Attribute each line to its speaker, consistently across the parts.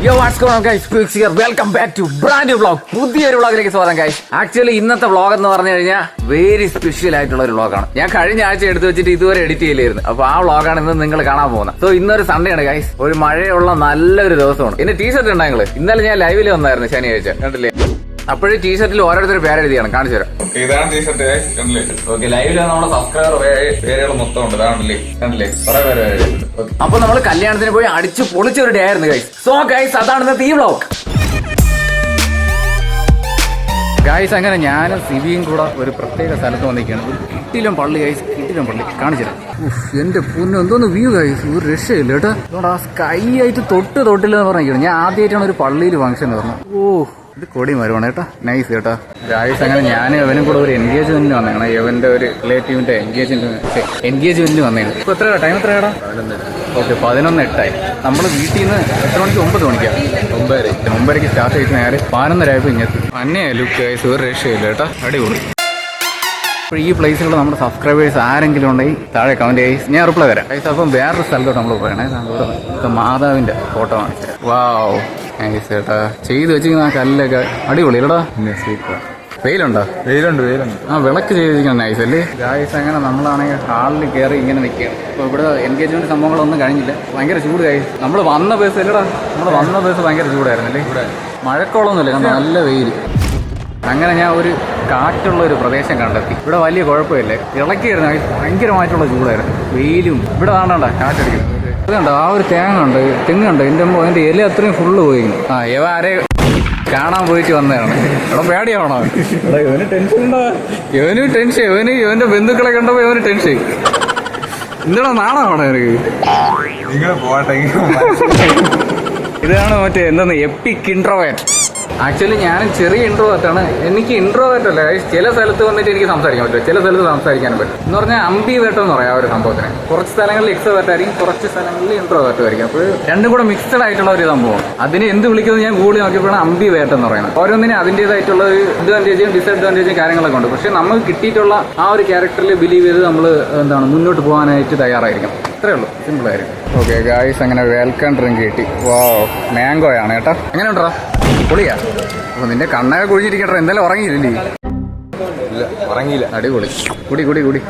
Speaker 1: Yo, what's going on guys? Quicks here. Welcome back to brand new vlog. പുതിയൊരു വ്ളോഗിലേക്ക് സ്വാഗതം guys. Actually ഇന്നത്തെ vlog എന്ന് പറഞ്ഞു കഴിഞ്ഞാൽ വെരി സ്പെഷ്യൽ ആയിട്ടുള്ള ഒരു വ്ളോഗാണ്. ഞാൻ കഴിഞ്ഞ ആഴ്ച എടുത്തു വെച്ചിട്ട് ഇതുവരെ എഡിറ്റ് ചെയ്യില്ലായിരുന്നു. അപ്പൊ ആ വ്ളോഗാണ് ഇന്ന് നിങ്ങൾ കാണാൻ പോകുന്നത്. സോ ഇന്നൊരു സൺഡേ ആണ് ഗൈസ്. ഒരു മഴയുള്ള നല്ലൊരു ദിവസമാണ്. എന്റെ ടീഷർട്ട് ഉണ്ട് ഞങ്ങള്. ഇന്നലെ ഞാൻ ലൈവിൽ വന്നായിരുന്നു ശനിയാഴ്ച, കണ്ടില്ലേ? അപ്പോഴും ടീഷർട്ടിൽ ഓരോരുത്തർ പേരെഴുതിയാണ്, കാണിച്ചു തരാം.
Speaker 2: ഇതാണ് ടീഷർട്ട്.
Speaker 1: ഓക്കെ, ലൈവിൽ നമ്മുടെ സബ്സ്ക്രൈബർ പേരുകൾ മൊത്തം ഉണ്ട്, കണ്ടില്ലേ? കുറെ പേര്. അപ്പൊ നമ്മൾ കല്യാണത്തിന് പോയി അടിച്ച് പൊളിച്ച ഒരു ഡേ ആയിരുന്നു ഗൈസ്. സോ ഗൈസ്, അതാണ് ഇന്നത്തെ ഈ വ്ളോഗ്. ഗൈസ്, അങ്ങനെ ഞാനും സിബിയും കൂടെ ഒരു പ്രത്യേക സ്ഥലത്ത് വന്നിരിക്കുകയാണ്. ഒരു കിട്ടിലും പള്ളി ഗൈസ്, കിട്ടിലും പള്ളി കാണിച്ചു തരാം. എന്റെ പൊന്നു, എന്തോന്ന് വ്യൂ ഗൈസ്, ഒരു രക്ഷയില്ല കേട്ടോ. അതുകൊണ്ട് ആ സ്കൈ ആയിട്ട് തൊട്ടില്ലെന്ന് പറഞ്ഞിരിക്കണം. ഞാൻ ആദ്യമായിട്ടാണ് ഒരു പള്ളിയിൽ ഫംഗ്ഷൻ പറഞ്ഞു. ഇത് കൊടി മരമാണ് കേട്ടോ, നൈസ് കേട്ടോ ഗായ്സ്. അങ്ങനെ ഞാനും അവനും കൂടെ ഒരു എൻഗേജ്മെന്റിന് വന്നേക്കണം. ഇവന്റെ ഒരു റിലേറ്റീവിന്റെ എൻഗേജ്മെന്റിന് വന്നേണ്. ഇപ്പൊ എത്രയാ ടൈം? എത്രയാടാ? ഓക്കെ, 11:08. നമ്മൾ വീട്ടിൽ നിന്ന് എത്ര മണിക്ക്? 9 മണിക്കാണ്. 9:30 സ്റ്റാർട്ട് ചെയ്ത് നേരെ 11:30 ഇങ്ങെത്തി. അന്നേ ലുക്ക് ഗൈസ്, ഒരു രക്ഷയില്ല കേട്ടോ, അടിപൊളി. അപ്പോൾ ഈ പ്ലേസിലുള്ള നമ്മുടെ സബ്സ്ക്രൈബേഴ്സ് ആരെങ്കിലും ഉണ്ടെങ്കിൽ താഴെ കമന്റ് ചെയ്ത് ഞാൻ റിപ്ലൈ തരാം ഗൈസ്. അപ്പം വേറൊരു സ്ഥലത്തോട്ട് നമ്മൾ പോകണേ. ഇവിടെ മാതാവിന്റെ ഫോട്ടോ കാണിച്ചു തരാം. വാവ്, നൈസ് കേട്ടാ. ചെയ്ത് വെച്ചിരിക്കുന്ന ആ കല്ലൊക്കെ അടിപൊളി അല്ലടാ. വെയിലുണ്ടോ? വെയിലുണ്ട്. ആ, വിളക്ക് ചെയ്തിരിക്കണം, നൈസ് അല്ലേ ഗായ്സ്. അങ്ങനെ നമ്മളാണെങ്കിൽ ഹാളിൽ കയറി ഇങ്ങനെ നിൽക്കുകയാണ്. അപ്പോൾ ഇവിടെ എൻഗേജ്മെന്റ് സംഭവങ്ങളൊന്നും കഴിഞ്ഞില്ല. ഭയങ്കര ചൂട് ഗായ്സ്. നമ്മൾ വന്ന ബസ് അല്ലടാ, ഭയങ്കര ചൂടായിരുന്നല്ലേ. ഇവിടെ മഴക്കോളൊന്നുമില്ല, നല്ല വെയിൽ. അങ്ങനെ ഞാൻ ഒരു കാറ്റുള്ള ഒരു പ്രദേശം കണ്ടെത്തി. ഇവിടെ വലിയ കുഴപ്പമില്ല, ഇളക്കിയായിരുന്നു. ഭയങ്കരമായിട്ടുള്ള ചൂടായിരുന്നു, വെയിലും. ഇവിടെ കാണണ്ട കാറ്റടിക്കുന്നു. അതുകൊണ്ട് ആ ഒരു തെങ്ങുണ്ട്. എൻ്റെ ഇല അത്രയും ഫുള്ള് പോയി. ആ, ഇവ ആരെ കാണാൻ പോയിട്ട് വന്നതാണ്. ഇവിടെ പേടിയാവണോ? ഇവന് ടെൻഷൻ ഉണ്ടോ? ഇവന്റെ ബന്ധുക്കളെ കണ്ടപ്പോ ഇവന് ടെൻഷൻ. എന്താ നാണാവണോ എനിക്ക്? ഇതാണ് മറ്റേ എന്താണ് എപ്പിക് ഇൻട്രോവേർട്ട്. ആക്ച്വലി ഞാനും ചെറിയ ഇൻട്രോവേർട്ടാണ്. എനിക്ക് ഇൻട്രോവേർട്ട് അല്ല, ചില സ്ഥലത്ത് വന്നിട്ട് എനിക്ക് സംസാരിക്കാൻ പറ്റും, ചില സ്ഥലത്ത് സംസാരിക്കാനും പറ്റും. എന്ന് പറഞ്ഞാൽ അംബിവേർട്ട് എന്ന് പറയാം ആ ഒരു സംഭവത്തിന്. കുറച്ച് സ്ഥലങ്ങളിൽ എക്സ്ട്രോവേർട്ട് ആയിരിക്കും, കുറച്ച് സ്ഥലങ്ങളിൽ ഇൻട്രോവേർട്ട് ആയിരിക്കും. അപ്പോൾ രണ്ടും കൂടെ മിക്സഡ് ആയിട്ടുള്ള ഒരു സംഭവം. അതിന് എന്ത് വിളിക്കുന്നത് ഞാൻ ഗൂഗിളിൽ നോക്കിയപ്പോഴാണ് അംബിവേർട്ട് എന്ന് പറയുന്നത്. ഓരോന്നിനും അതിൻ്റെതായിട്ടുള്ള ഒരു അഡ്വാൻറ്റേജും ഡിസഡ്വാൻറ്റേജും കാര്യങ്ങളൊക്കെ ഉണ്ട്. പക്ഷെ നമുക്ക് കിട്ടിയിട്ടുള്ള ആ ഒരു ക്യാരക്ടറിൽ ബിലീവ് ചെയ്ത് നമ്മൾ മുന്നോട്ട് പോകാനായിട്ട് തയ്യാറായിരിക്കും. അത്രേ ഉള്ളൂ, സിമ്പിൾ ആയിരിക്കും. ഓക്കെ ഗായ്സ്, അങ്ങനെ വെൽക്കം ഡ്രിങ്ക് കിട്ടി. മാംഗോയാണ് കേട്ടോ. എങ്ങനെ ഉണ്ടോ? പൊളിയാ. അപ്പൊ നിന്റെ കണ്ണൊക്കെ കുഴിഞ്ഞിരിക്കട്ടെ. എന്തായാലും ഉറങ്ങിയില്ലേ?
Speaker 2: ഉറങ്ങിയില്ല.
Speaker 1: അടിപൊളി. കുടി.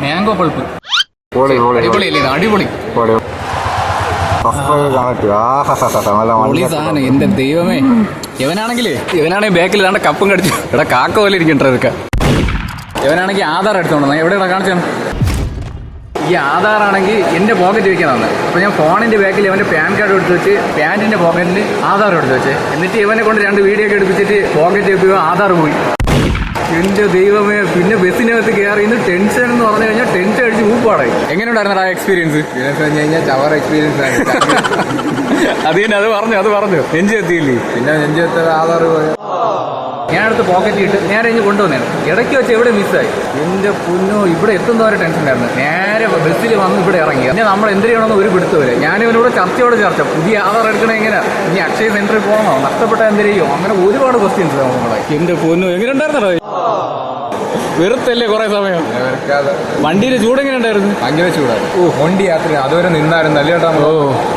Speaker 1: മാംഗോ പൾപ്പ് അടിപൊളിയല്ലേ? അടിപൊളി സാധനം. എന്റെ ദൈവമേ, ഇവനാണെങ്കിൽ ബാക്കിൽ ഇതാണ്ട് കപ്പും കടിച്ചു. ഇവിടെ കാക്ക പോലെ ഇരിക്കട്ടെ ഇതൊക്കെ. ഇവനാണെങ്കിൽ ആധാർ എടുത്തോണ്ടെന്നാ. എവിടെയാണ് കാണിച്ചാണ്? ഈ ആധാറാണെങ്കിൽ എൻ്റെ പോക്കറ്റ് വെക്കുന്നതാണ്. അപ്പോൾ ഞാൻ ഫോണിൻ്റെ ബാക്കിൽ ഇവൻ്റെ പാൻ കാർഡ് എടുത്ത് വെച്ച് പാൻറ്റിൻ്റെ പോക്കറ്റിൽ ആധാർ എടുത്ത് വെച്ച്, എന്നിട്ട് ഇവനെ കൊണ്ട് 2 വീഡിയോ ഒക്കെ എടുപ്പിച്ചിട്ട് പോക്കറ്റ് വെക്കുക, ആധാർ പോയി. എൻ്റെ ദൈവമേ. പിന്നെ ബസ്സിനകത്ത് കയറി. ഇന്ന് ടെൻഷൻ എന്ന് പറഞ്ഞു കഴിഞ്ഞാൽ ടെൻഷൻ അടിച്ച് ഊപ്പാടായി. എങ്ങനെയുണ്ടായിരുന്നു ആ എക്സ്പീരിയൻസ്?
Speaker 2: ചവർ എക്സ്പീരിയൻസ് ആണ്.
Speaker 1: അത് പറഞ്ഞു നെഞ്ച് എത്തിയില്ലേ?
Speaker 2: പിന്നെ നെഞ്ചെത്ത ആധാർ പോയ
Speaker 1: ഞാനടുത്ത് പോക്കറ്റ് ഇട്ട് നേരെ ഇങ്ങ് കൊണ്ടുവന്നേണ്. ഇടയ്ക്ക് വെച്ച് എവിടെ മിസ്സായി. എൻ്റെ പൊന്നോ, ഇവിടെ എത്തുന്നവരെ ടെൻഷൻ ഉണ്ടായിരുന്നു. നേരെ ബസ്സിൽ വന്ന് ഇവിടെ ഇറങ്ങി. പിന്നെ നമ്മൾ എന്ത് ചെയ്യണമെന്ന് ഒരു പിടുത്തവരെ. ഞാനിവനോട് ചർച്ച പുതിയ ആധാർ എടുക്കണേ എങ്ങനെ, ഇനി അക്ഷയ സെന്ററിൽ പോകണോ, നഷ്ടപ്പെട്ട എന്ത് ചെയ്യും, അങ്ങനെ ഒരുപാട് ക്വസ്റ്റ്യൻസ് നമ്മളെ. എൻ്റെ പൊന്നു, എങ്ങനെ ഉണ്ടായിരുന്നോ? വെറുത്തല്ലേ കുറെ സമയം? വണ്ടിയിലെ ചൂട് എങ്ങനെ ഉണ്ടായിരുന്നു?
Speaker 2: ഭയങ്കര ചൂടായിരുന്നു. വണ്ടി യാത്ര അതുവരെ നിന്നായിരുന്നു അല്ലേ കേട്ടോ.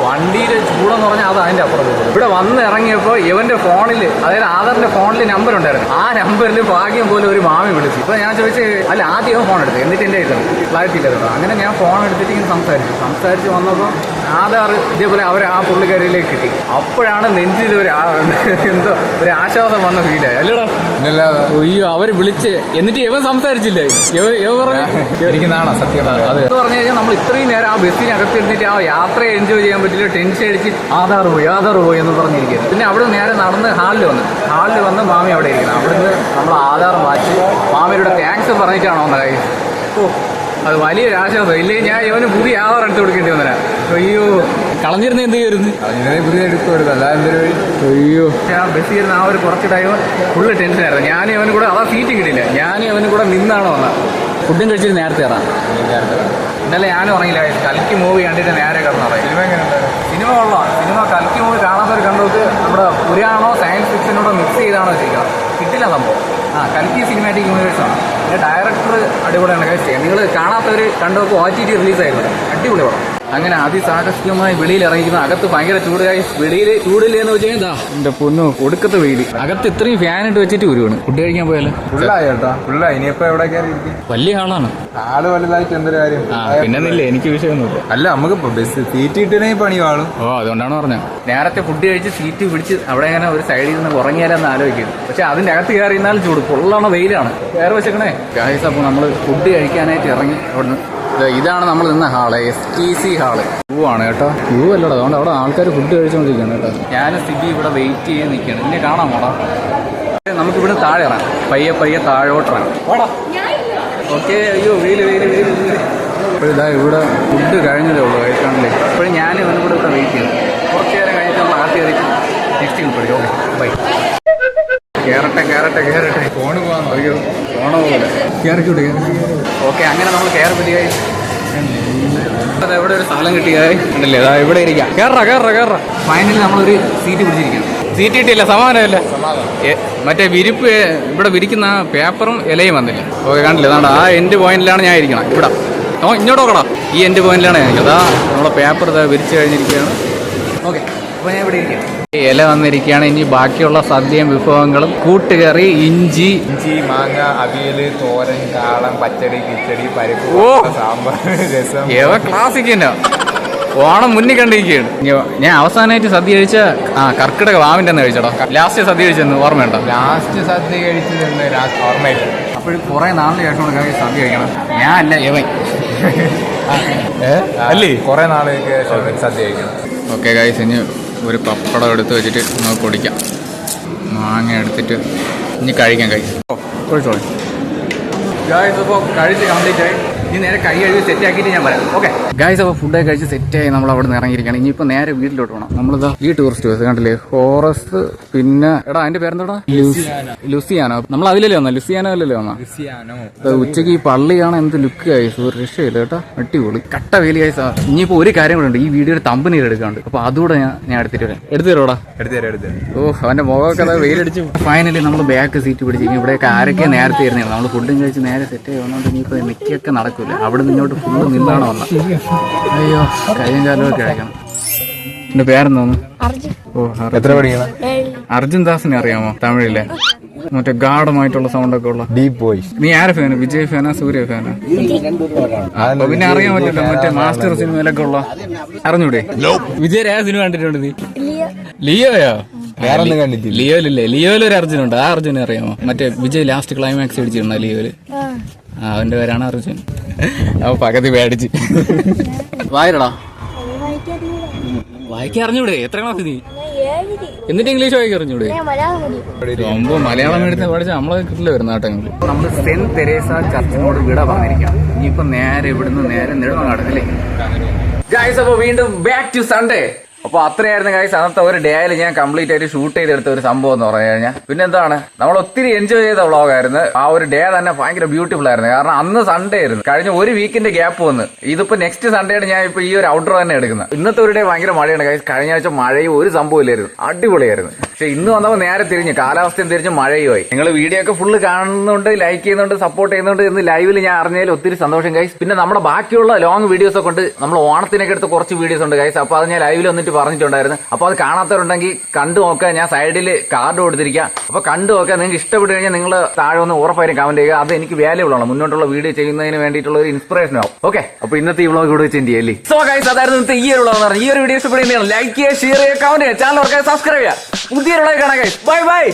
Speaker 1: വണ്ടിയിലെ ചൂടെന്ന് പറഞ്ഞാൽ അത് അതിന്റെ അപ്പുറം. ഇവിടെ വന്ന് ഇറങ്ങിയപ്പോൾ ഇവന്റെ ഫോണിൽ, അതായത് ആധാറിന്റെ ഫോണിൽ നമ്പർ ഉണ്ടായിരുന്നു. ആ നമ്പറിൽ ഭാഗ്യം പോലെ ഒരു മാമി വിളിച്ചു. ഇപ്പൊ ഞാൻ ചോദിച്ചു, അല്ല ആദ്യം ഫോൺ എടുത്തു, എന്നിട്ട് എന്റെ ഫ്ലാറ്റ് ഇല്ല കേട്ടോ. അങ്ങനെ ഞാൻ ഫോൺ എടുത്തിട്ട് ഇങ്ങനെ സംസാരിച്ച് വന്നപ്പോൾ ആധാർ ഇതേപോലെ അവർ ആ പുള്ളിക്കാരിയിലേക്ക് കിട്ടി. അപ്പോഴാണ് നെഞ്ചിൽ എന്തോ ഒരു ആശ്വാസം വന്ന ഫീലായി അല്ലടാ. അയ്യോ, അവര് വിളിച്ച് എന്നിട്ട് ഇവൻ സംസാരിച്ചില്ലേ?
Speaker 2: എനിക്ക് നാണ സത്യം.
Speaker 1: അത് പറഞ്ഞു കഴിഞ്ഞാൽ നമ്മൾ ഇത്രയും നേരം ആ ബസ്സിനകത്ത് ഇരുന്നിട്ട് ആ യാത്രയെ എൻജോയ് ചെയ്യാൻ പറ്റില്ല. ടെൻഷൻ അടിച്ച് ആധാർ പോയി എന്ന് പറഞ്ഞിരിക്കുന്നത്. പിന്നെ അവിടെ നേരെ നടന്ന് ഹാളിൽ വന്ന് മാമി അവിടെ ഇരിക്കുന്നത്. അവിടുന്ന് നമ്മൾ ആധാർ മാറ്റി മാമിയുടെ താങ്ക്സ് പറഞ്ഞിട്ടാണോ വന്ന കാര്യം. അത് വലിയൊരു ആശ്വാസം. ഇല്ലെങ്കിൽ ഞാൻ ഇവന് പുതിയ ആധാർ എടുത്ത് കൊടുക്കേണ്ടി വന്നേ. അയ്യോ, കളഞ്ഞിരുന്ന എന്ത് ചെയ്യുന്നു?
Speaker 2: പുതിയ എടുക്കുമായിരുന്നു. അല്ല എന്തൊരു
Speaker 1: അയ്യോ, ഞാൻ ബസ്സിൽ ഇരുന്ന് ആ ഒരു കുറച്ച് ടൈം ഫുള്ള് ടെൻഷനായിരുന്നു. ഞാനും ഇവനും കൂടെ അതാ സീറ്റ് കിട്ടിയില്ല. ഞാനും ഇവനും കൂടെ നിന്നാണ് വന്നത്. ഫുഡും കഴിച്ചിട്ട് നേരത്തെ ഇറാം. ഇന്നലെ ഞാനും ഉറങ്ങില്ല. കൽക്കി മൂവി കണ്ടിട്ട് നേരെ കിടന്നുറങ്ങി. സിനിമ കൊള്ളാം. കൽക്കി മൂവി കാണാത്തവർ കണ്ടോട്ട് നമ്മുടെ പുരാണോ സയൻസ് ഫിക്ഷനോടോ മിക്സ് ചെയ്താണോ ചെയ്യുക. കിട്ടില്ല സംഭവം. കൽക്കി സിനിമാറ്റിക് യൂണിവേഴ്സാണ്. പിന്നെ ഡയറക്ടർ അടിപൊളിയാണ്. നിങ്ങൾ കാണാത്തവർ കണ്ടപ്പോൾ OTT റിലീസായിരുന്നു. അടിപൊളി പടം. അങ്ങനെ അതിസാഹസികമായി വെളിയിൽ ഇറങ്ങിക്കുന്ന അകത്ത് ഭയങ്കര ചൂട് ഗൈസ്. വെളിയിൽ ചൂടില്ലെന്ന് വെച്ച് കഴിഞ്ഞാൽ എന്റെ പൊന്നു കൊടുക്കത്തെ വെയിൽ. അകത്ത് ഇത്രയും ഫാൻ ഇട്ട് വെച്ചിട്ട് വരുവാണ്. ഫുഡ് കഴിക്കാൻ പോയാലോ?
Speaker 2: ഫുള്ളായി കേട്ടോ, ഫുള്ളായി. ഇനിയിപ്പോ എവിടെ കയറി ഇരിക്കും?
Speaker 1: വലിയ ആളാണ്.
Speaker 2: ആള് വലുതായിട്ട് എന്തൊരു കാര്യം.
Speaker 1: പിന്നെന്നില്ല, എനിക്ക് വിഷയമൊന്നുമില്ല.
Speaker 2: അല്ല, നമുക്ക് ബസ് സീറ്റ് കിട്ടണേ പണി വാളും.
Speaker 1: ഓ, അതുകൊണ്ടാണ് പറഞ്ഞത്. നേരത്തെ ഫുഡ് കഴിച്ച് സീറ്റ് പിടിച്ച് അവിടെ ഇങ്ങനെ ഒരു സൈഡിൽ നിന്ന് ഉറങ്ങിയാലെന്ന് ആലോചിക്കുന്നു. പക്ഷെ അതിന്റെ അകത്ത് കയറി ഇരുന്നാലും ചൂട് പൊള്ളണ വെയിലാണ്. വേറെ വെച്ചേക്കണേ ഗൈസ്. അപ്പോൾ നമ്മൾ ഫുഡ് കഴിക്കാനായിട്ട് ഇറങ്ങി അവിടുന്ന്. ഇതാണ് നമ്മൾ നിന്ന ഹാള്, STC ഹാള്. ക്യൂ ആണ് കേട്ടോ. ക്യൂ അല്ലടാ, അതുകൊണ്ട് അവിടെ ആൾക്കാർ ഫുഡ് കഴിച്ചുകൊണ്ടിരിക്കുകയാണ് കേട്ടോ. ഞാൻ സിബി ഇവിടെ വെയിറ്റ് ചെയ്ത് നിൽക്കുകയാണ്. ഇന്നെ കാണാൻ പോടാ. നമുക്കിവിടെ താഴെ ഇറങ്ങാം. പയ്യെ താഴോട്ടിറങ്ങാം. ഓക്കെ. അയ്യോ വെയിൽ. അപ്പോൾ ഇതാ ഇവിടെ ഫുഡ് കഴിഞ്ഞതേ ഉള്ളൂ കഴിക്കാണ്ടില്ലേ. അപ്പോഴും ഞാൻ ഇവനും കൂടെ ഇവിടെ വെയിറ്റ് ചെയ്യുന്നു. കുറച്ച് നേരം കഴിഞ്ഞിട്ട് നമ്മൾ ആദ്യം കയറിയിട്ട് നെക്സ്റ്റ് കിട്ടും. Okay bye. കേറട്ടെ.
Speaker 2: ഫോണ് പോകാൻ
Speaker 1: ഫോണോ പോലെ കയറിക്കൂടെ. ഓക്കെ, അങ്ങനെ നമ്മൾ കയറിപ്പിടിയായി. അതെ, ഇവിടെ ഒരു സ്ഥലം കിട്ടിയായി ഉണ്ടല്ലേ. അതാ ഇവിടെ ഇരിക്കാം. കേറ. ഫൈനലി നമ്മളൊരു സീറ്റ് പിടിച്ചിരിക്കണം. സീറ്റ് കിട്ടിയില്ല, സമാധാനമല്ല. മറ്റേ വിരിപ്പ് ഇവിടെ വിരിക്കുന്ന പേപ്പറും ഇലയും വന്നില്ല. ഓക്കെ, കണ്ടില്ലേ? അതാണ്ട് ആ എൻഡ് പോയിന്റിലാണ് ഞാൻ ഇരിക്കണം. ഇവിടെ ഇങ്ങോട്ട് നോക്കടാ. ഈ എൻഡ് പോയിന്റിലാണ് ഞാൻ ഇരിക്കുന്നത്. അതാ നമ്മളെ പേപ്പർ ഇതാ വിരിച്ച് കഴിഞ്ഞിരിക്കുകയാണ്. ഓക്കെ, അപ്പോൾ ഞാൻ ഇവിടെ ഇരിക്കാം. ഇല വന്നിരിക്കുകയാണ്. ഇനി ബാക്കിയുള്ള സദ്യയും വിഭവങ്ങളും കൂട്ടുകറി, ഇഞ്ചി,
Speaker 2: മാങ്ങ, അവിയല്, തോരൻ, കാളം, പച്ചടി, കിച്ചടി, പരിപ്പ്, സാമ്പാർ, രസം.
Speaker 1: ക്ലാസിക് തന്നെ. ഓണം മുന്നിൽ കണ്ടിരിക്കുകയാണ്. ഞാൻ അവസാനമായിട്ട് സദ്യ കഴിച്ച കർക്കിടക വാവിൻ്റെ അന്ന് കഴിച്ചോടാ. ലാസ്റ്റ് സദ്യ കഴിച്ചെന്ന് ഓർമ്മയുണ്ടോ?
Speaker 2: ലാസ്റ്റ് സദ്യ കഴിച്ചതെന്ന് ഓർമ്മയില്ല.
Speaker 1: അപ്പോഴും കുറെ നാളിന് ശേഷമാണ് സദ്യ കഴിക്കണം. ഞാൻ അല്ല യവൻ
Speaker 2: അല്ലേ, കുറെ നാളേക്ക് ശേഷം സദ്യ കഴിക്കണം.
Speaker 1: ഓക്കെ ഗൈസ്, ഇനി ഒരു പപ്പടം എടുത്ത് വെച്ചിട്ട് നമുക്ക് പൊടിക്കാം. മാങ്ങ എടുത്തിട്ട് ഇനി കഴിക്കാം. കഴിച്ചോളൂ ഗൈസ്. അപ്പോൾ കഴിച്ച് കംപ്ലീറ്റ് ആയി. ഇനി നേരെ കൈ കഴുകി സെറ്റ് ആക്കിയിട്ട് ഞാൻ പറയാം. ഓക്കെ ഗൈസ്, അപ്പോൾ ഫുഡൊക്കെ കഴിച്ച് സെറ്റായി നമ്മൾ അവിടെ നിന്ന് ഇറങ്ങിയിരിക്കുകയാണ്. ഇനിയിപ്പോൾ നേരെ വീട്ടിലോട്ട് പോകണം. നമ്മളിതാ ഈ ടൂറിസ്റ്റ് ബസ് കണ്ടില്ലേ, ഹോറസ്. പിന്നെ എടാ അതിന്റെ പേരെന്താടാ? ലുസിയാനോ. നമ്മൾ അതിലല്ലേ വന്നാ? ലുസിയാനോ അല്ലല്ലേ വന്നാ? ഉച്ചയ്ക്ക് ഈ പള്ളി കാണാൻ എന്ത് ലുക്ക് ഗൈസ്. ഒരു രക്ഷയില്ല കേട്ടോ, അടിപൊളി കട്ട വെയിൽ ഗൈസ്. ഇനിയിപ്പോൾ ഒരു കാര്യം കൂടെ ഉണ്ട്, ഈ വീഡിയോയുടെ തമ്പനീർ എടുക്കാണ്ട്. അപ്പോൾ അതുകൂടെ ഞാൻ എടുത്തിട്ട് വരാം. എടുത്തു തരോടാ? എടുത്തു. ഓ, അവന്റെ മുഖമൊക്കെ അതാ വെയിലടിച്ചു. ഫൈനലി നമ്മൾ ബാക്ക് സീറ്റ് പിടിച്ചിരിക്കും. ഇവിടെയൊക്കെ ആരൊക്കെ നേരത്തെ ഇരുന്നാണ്. നമ്മൾ ഫുഡും കഴിച്ച് നേരെ സെറ്റ് ആയി വന്നോണ്ട് ഇനിയിപ്പോൾ മിക്കൊക്കെ നടക്കില്ല. അവിടെ നിന്നോട്ട് ഫുള്ള് നിന്നാണ് വന്നത്. അയ്യോ, കയ്യും കാലമൊക്കെ കഴിക്കണം. എന്റെ പേരെന്തോന്നു? ഓ,
Speaker 2: എത്ര പഠിക്കണം?
Speaker 1: അർജുൻ ദാസിനെ അറിയാമോ? തമിഴിലെ മറ്റേ ഗാഢമായിട്ടുള്ള സൗണ്ടൊക്കെ ഉള്ള
Speaker 2: ഡീപ് വോയിസ്.
Speaker 1: നീ ആരെ ഫാനാ? വിജയ് ഫാനാ സൂര്യ ഫാനാ? പിന്നെ അറിയാൻ പറ്റില്ല. മറ്റേ മാസ്റ്റർ സിനിമയിലൊക്കെ ഉള്ള അറിഞ്ഞൂടെ? വിജയ് ആ സിനിമ കണ്ടിട്ടുണ്ട് നീ? ലിയോയോ?
Speaker 2: വേറൊന്നും കണ്ടിട്ടില്ല.
Speaker 1: ലിയോയിലൊരു അർജുനുണ്ട്. ആ അർജുനെ അറിയാമോ? മറ്റേ വിജയ് ലാസ്റ്റ് ക്ലൈമാക്സ് അടിച്ചിട്ടുണ്ടോ ലിയോയില്? അവന്റെ പേരാണ് അർജുൻ. അവ പകുതി പേടിച്ച് വായിരടാ. വായിക്കാൻ അറിഞ്ഞൂടെ? എത്ര ക്ലാസ് നീ? എന്നിട്ട് ഇംഗ്ലീഷ് വായിക്കാൻ അറിഞ്ഞൂടെ? മലയാളം മീഡിയത്തിൽ പഠിച്ച നമ്മളെ കിട്ടില്ല വരുന്ന നാട്ടങ്ങളിൽ. നമ്മൾ സെന്റ് തെരേസ ചർച്ചിനോട് വിട പറഞ്ഞിരിക്കാം. ഇനിയിപ്പോ നേരെ ഇവിടുന്ന് നേരെ നെടുമങ്ങാട് അല്ലേ ഗൈസ്. അപ്പൊ വീണ്ടും ബാക്ക് ടു സൺഡേ. അപ്പോൾ അത്രയായിരുന്നു ഗൈസ് അന്നത്തെ ഒരു ഡേയിൽ ഞാൻ കംപ്ലീറ്റ് ആയിട്ട് ഷൂട്ട് ചെയ്തെടുത്ത ഒരു സംഭവം എന്ന് പറഞ്ഞു കഴിഞ്ഞാൽ. പിന്നെന്താണ്, നമ്മൾ ഒത്തിരി എൻജോയ് ചെയ്ത വ്ളോഗായിരുന്നു. ആ ഒരു ഡേ തന്നെ ഭയങ്കര ബ്യൂട്ടിഫുൾ ആയിരുന്നു. കാരണം അന്ന് സൺഡേ ആയിരുന്നു. കഴിഞ്ഞ ഒരു വീക്കിന്റെ ഗ്യാപ്പ് വന്ന് ഇതിപ്പോ നെക്സ്റ്റ് സൺഡേയുടെ ഞാൻ ഇപ്പൊ ഈ ഒരു ഔട്ട്ഡോർ തന്നെ എടുക്കുന്നത്. ഇന്നത്തെ ഒരു ഡേ ഭയങ്കര മഴയാണ് ഗൈസ്. കഴിഞ്ഞ ആഴ്ച മഴയും ഒരു സംഭവം ഇല്ലായിരുന്നു, അടിപൊളിയായിരുന്നു. പക്ഷെ ഇന്ന് വന്നപ്പോൾ നേരെ തിരിഞ്ഞ് കാലാവസ്ഥയും തിരിഞ്ഞ് മഴയുമായി. നിങ്ങൾ വീഡിയോ ഒക്കെ ഫുള്ള് കാണുന്നുണ്ട്, ലൈക്ക് ചെയ്യുന്നുണ്ട്, സപ്പോർട്ട് ചെയ്യുന്നുണ്ട് എന്ന് ലൈവിൽ ഞാൻ അറിഞ്ഞതിൽ ഒത്തിരി സന്തോഷം ഗൈസ്. പിന്നെ നമ്മുടെ ബാക്കിയുള്ള ലോങ് വീഡിയോസ് ഒക്കെ ഉണ്ട്. നമ്മൾ ഓണത്തിനൊക്കെ എടുത്ത കുറച്ച് വീഡിയോസ് ഉണ്ട് ഗൈസ്. അപ്പൊ അത് ഞാൻ ലൈവിൽ വന്നിട്ട് പറഞ്ഞിട്ടുണ്ടായിരുന്നു. അപ്പൊ അത് കാണാത്തവരുണ്ടെങ്കിൽ കണ്ടു നോക്കുക. ഞാൻ സൈഡിൽ കാർഡ് കൊടുത്തിരിക്കാം. അപ്പൊ കണ്ടു നോക്കുക. നിങ്ങൾക്ക് ഇഷ്ടപ്പെട്ട് കഴിഞ്ഞാൽ നിങ്ങൾ താഴെ ഒന്ന് ഉറപ്പായും കമന്റ് ചെയ്യുക. അത് എനിക്ക് വാല്യൂബിൾ ആണ്, മുന്നോട്ടുള്ള വീഡിയോ ചെയ്യുന്നതിന് വേണ്ടിയിട്ടുള്ള ഒരു ഇൻസ്പിറേഷൻ ആവും. ഓക്കെ, അപ്പൊ ഇന്നത്തെ ഈ വ്ളോഗ് ഇവിടെ വെച്ച് എൻഡ് ചെയ്യല്ലേ. സോ ഗൈസ്, അതായിരുന്നു ഇന്നത്തെ ഈ ഒരു വ്ളോഗ് എന്ന് പറഞ്ഞാൽ. ഈ ഒരു വീഡിയോ ഇഷ്ടപ്പെടുകയാണ് ലൈക്ക് ചെയ്യുക, ഷെയർ ചെയ്യുക, കമന്റ് ചെയ്യുക, ചാനൽ സബ്സ്ക്രൈബ് ചെയ്യുക. പുതിയൊരു വ്ളോഗ് കാണാം ഗൈസ്. Bye bye.